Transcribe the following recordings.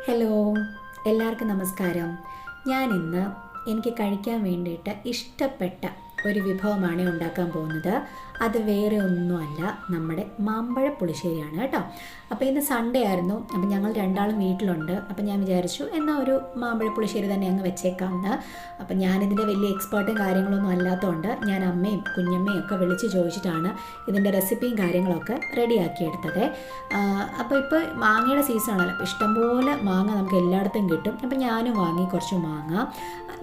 Hello, എല്ലാവർക്കും നമസ്കാരം. ഞാനിന്ന് എനിക്ക് കഴിക്കാൻ വേണ്ടിയിട്ട് ഇഷ്ടപ്പെട്ട ഒരു വിഭവമാണ് ഉണ്ടാക്കാൻ പോകുന്നത്. അത് വേറെ ഒന്നുമല്ല, നമ്മുടെ മാമ്പഴ പുളിശ്ശേരിയാണ് കേട്ടോ. അപ്പോൾ ഇന്ന് സൺഡേ ആയിരുന്നു. അപ്പം ഞങ്ങൾ രണ്ടാളും വീട്ടിലുണ്ട്. അപ്പം ഞാൻ വിചാരിച്ചു എന്നാൽ ഒരു മാമ്പഴ പുളിശ്ശേരി തന്നെ അങ്ങ് വെച്ചേക്കാമെന്ന്. അപ്പം ഞാനിതിൻ്റെ വലിയ എക്സ്പേർട്ടും കാര്യങ്ങളൊന്നും അല്ലാത്തതുകൊണ്ട് ഞാൻ അമ്മയും കുഞ്ഞമ്മയും ഒക്കെ വിളിച്ച് ചോദിച്ചിട്ടാണ് ഇതിൻ്റെ റെസിപ്പിയും കാര്യങ്ങളൊക്കെ റെഡിയാക്കിയെടുത്തത്. അപ്പോൾ ഇപ്പോൾ മാങ്ങയുടെ സീസണാണല്ലോ, ഇഷ്ടംപോലെ മാങ്ങ നമുക്ക് എല്ലായിടത്തും കിട്ടും. അപ്പം ഞാനും വാങ്ങി കുറച്ച് മാങ്ങ.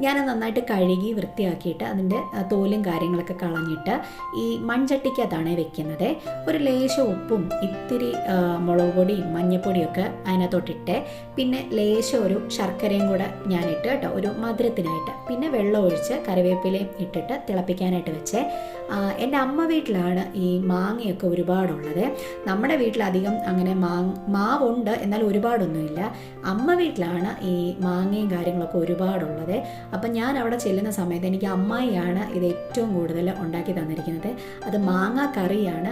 ഞാൻ നന്നായിട്ട് കഴുകി വൃത്തിയാക്കിയിട്ട് അതിൻ്റെ തോലും കാര്യങ്ങളൊക്കെ കളഞ്ഞിട്ട് ഈ മൺചട്ടിക്കകത്താണ് വെക്കുന്നത്. ഒരു ലേശം ഉപ്പും ഇത്തിരി മുളക് പൊടിയും മഞ്ഞൾപ്പൊടിയൊക്കെ അതിനകത്തോട്ടിട്ട്, പിന്നെ ലേശം ഒരു ശർക്കരയും കൂടെ ഞാനിട്ട് കേട്ടോ, ഒരു മധുരത്തിനായിട്ട്. പിന്നെ വെള്ളം ഒഴിച്ച് കറിവേപ്പിലയും ഇട്ടിട്ട് തിളപ്പിക്കാനായിട്ട് വെച്ചേ. എൻ്റെ അമ്മ വീട്ടിലാണ് ഈ മാങ്ങയൊക്കെ ഒരുപാടുള്ളത്. നമ്മുടെ വീട്ടിലധികം അങ്ങനെ മാവുണ്ട്, എന്നാൽ ഒരുപാടൊന്നുമില്ല. അമ്മ വീട്ടിലാണ് ഈ മാങ്ങയും കാര്യങ്ങളൊക്കെ ഒരുപാടുള്ളത്. അപ്പം ഞാൻ അവിടെ ചെല്ലുന്ന സമയത്ത് എനിക്ക് അമ്മായിയാണ് ഇത് ഏറ്റവും കൂടുതൽ ഉണ്ടാക്കി തന്നിരിക്കുന്നത്. അത് മാങ്ങ കറിയാണ്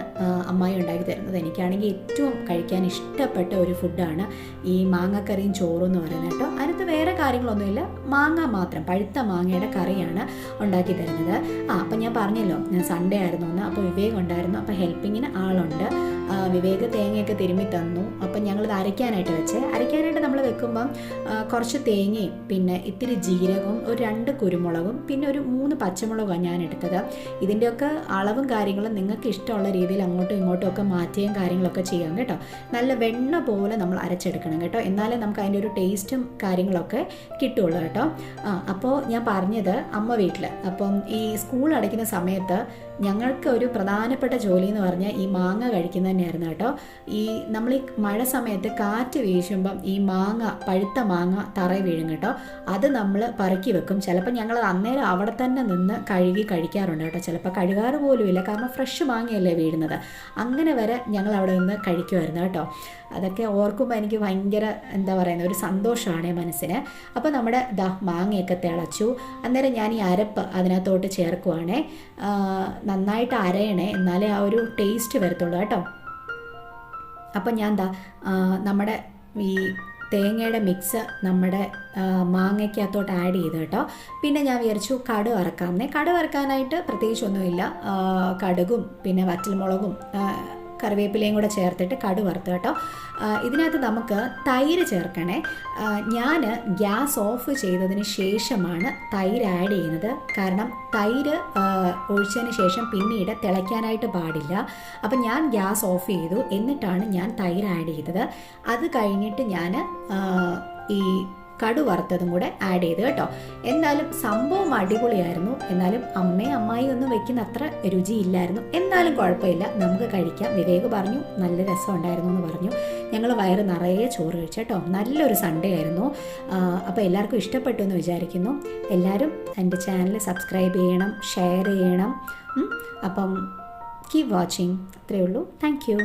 അമ്മായി ഉണ്ടാക്കി തരുന്നത്. എനിക്കാണെങ്കിൽ ഏറ്റവും കഴിക്കാൻ ഇഷ്ടപ്പെട്ട ഒരു ഫുഡാണ് ഈ മാങ്ങക്കറിയും ചോറും എന്ന് പറയുന്നത് കേട്ടോ. അതിനകത്ത് വേറെ കാര്യങ്ങളൊന്നുമില്ല, മാങ്ങ മാത്രം, പഴുത്ത മാങ്ങയുടെ കറിയാണ് ഉണ്ടാക്കി തരുന്നത്. അപ്പം ഞാൻ പറഞ്ഞല്ലോ ഞാൻ സൺഡേ ആയിരുന്നു എന്ന്. അപ്പോൾ വിവേക് ഉണ്ടായിരുന്നു, അപ്പോൾ ഹെൽപ്പിങ്ങിന് ആളുണ്ട്. വിവേക് തേങ്ങയൊക്കെ തിരുമ്മി തന്നു. അപ്പം ഞങ്ങളിത് അരയ്ക്കാനായിട്ട് വെച്ച്. അരയ്ക്കാനായിട്ട് നമ്മൾ വെക്കുമ്പം കുറച്ച് തേങ്ങയും പിന്നെ ഇത്തിരി ജീരകവും ഒരു 2 കുരുമുളകും പിന്നെ ഒരു 3 പച്ചമുളകുമാണ് ഞാൻ എടുത്തത്. ഇതിൻ്റെയൊക്കെ അളവും കാര്യങ്ങളും നിങ്ങൾക്ക് ഇഷ്ടമുള്ള രീതിയിൽ അങ്ങോട്ടും ഇങ്ങോട്ടും ഒക്കെ മാറ്റുകയും കാര്യങ്ങളൊക്കെ ചെയ്യാം കേട്ടോ. നല്ല വെണ്ണ പോലെ നമ്മൾ അരച്ചെടുക്കണം കേട്ടോ, എന്നാലേ നമുക്ക് അതിൻ്റെ ഒരു ടേസ്റ്റും കാര്യങ്ങളൊക്കെ കിട്ടുള്ളൂ കേട്ടോ. അപ്പോൾ ഞാൻ പറഞ്ഞത് അമ്മ വീട്ടിൽ. അപ്പം ഈ സ്കൂൾ അടയ്ക്കുന്ന സമയത്ത് ഞങ്ങൾക്ക് ഒരു പ്രധാനപ്പെട്ട ജോലി എന്ന് പറഞ്ഞാൽ ഈ മാങ്ങ കഴിക്കുന്നത് തന്നെയായിരുന്നു കേട്ടോ. ഈ നമ്മൾ ഈ മഴ സമയത്ത് കാറ്റ് വീശുമ്പം ഈ മാങ്ങ, പഴുത്ത മാങ്ങ തറയിൽ വീഴും കേട്ടോ. അത് നമ്മൾ പറക്കി വെക്കും. ചിലപ്പോൾ ഞങ്ങൾ അന്നേരം അവിടെ തന്നെ നിന്ന് കഴുകി കഴിക്കാറുണ്ട് കേട്ടോ. ചിലപ്പോൾ കഴുകാറ് പോലും ഇല്ല, കാരണം ഫ്രഷ് മാങ്ങയല്ലേ വീഴുന്നത്. അങ്ങനെ വരെ ഞങ്ങൾ അവിടെ നിന്ന് കഴിക്കുമായിരുന്നു കേട്ടോ. അതൊക്കെ ഓർക്കുമ്പോൾ എനിക്ക് ഭയങ്കര എന്താ പറയുന്നത്, ഒരു സന്തോഷമാണ് മനസ്സിന്. അപ്പോൾ നമ്മുടെ മാങ്ങയൊക്കെ തിളച്ചു. അന്നേരം ഞാൻ ഈ അരപ്പ് അതിനകത്തോട്ട് ചേർക്കുവാണേ. നന്നായിട്ട് അരയണേ, എന്നാലേ ആ ഒരു ടേസ്റ്റ് വരത്തുള്ളൂ കേട്ടോ. അപ്പം ഞാൻ നമ്മുടെ ഈ തേങ്ങയുടെ മിക്സ് നമ്മുടെ മാങ്ങയ്ക്കകത്തോട്ട് ആഡ് ചെയ്ത് കേട്ടോ. പിന്നെ ഞാൻ വിചാരിച്ചു കടുക് വറക്കാമെന്നേ. കടുക് വറക്കാനായിട്ട് പ്രത്യേകിച്ചൊന്നുമില്ല. കടുകും പിന്നെ വറ്റൽമുളകും കറിവേപ്പിലയും കൂടെ ചേർത്തിട്ട് കടുക് വറുത്ത് കേട്ടോ. ഇതിനകത്ത് നമുക്ക് തൈര് ചേർക്കണേ. ഞാൻ ഗ്യാസ് ഓഫ് ചെയ്തതിന് ശേഷമാണ് തൈര് ആഡ് ചെയ്യുന്നത്. കാരണം തൈര് ഒഴിച്ചതിന് ശേഷം പിന്നീട് തിളയ്ക്കാനായിട്ട് പാടില്ല. അപ്പം ഞാൻ ഗ്യാസ് ഓഫ് ചെയ്തു, എന്നിട്ടാണ് ഞാൻ തൈര് ആഡ് ചെയ്തത്. അത് കഴിഞ്ഞിട്ട് ഞാൻ ഈ കടു വറുത്തതും കൂടെ ആഡ് ചെയ്ത് കേട്ടോ. എന്നാലും സംഭവം അടിപൊളിയായിരുന്നു. എന്നാലും അമ്മായി ഒന്നും വെക്കുന്ന അത്ര രുചിയില്ലായിരുന്നു. എന്നാലും കുഴപ്പമില്ല, നമുക്ക് കഴിക്കാം. വിവേക് പറഞ്ഞു നല്ല രസം ഉണ്ടായിരുന്നു എന്ന് പറഞ്ഞു. ഞങ്ങൾ വയറ് നിറയെ ചോറ് കഴിച്ചു കേട്ടോ. നല്ലൊരു സൺഡേ ആയിരുന്നു. അപ്പോൾ എല്ലാവർക്കും ഇഷ്ടപ്പെട്ടു എന്ന് വിചാരിക്കുന്നു. എല്ലാവരും എൻ്റെ ചാനൽ സബ്സ്ക്രൈബ് ചെയ്യണം, ഷെയർ ചെയ്യണം. അപ്പം കീപ് വാച്ചിങ്. അത്രയേ ഉള്ളൂ. Thank you.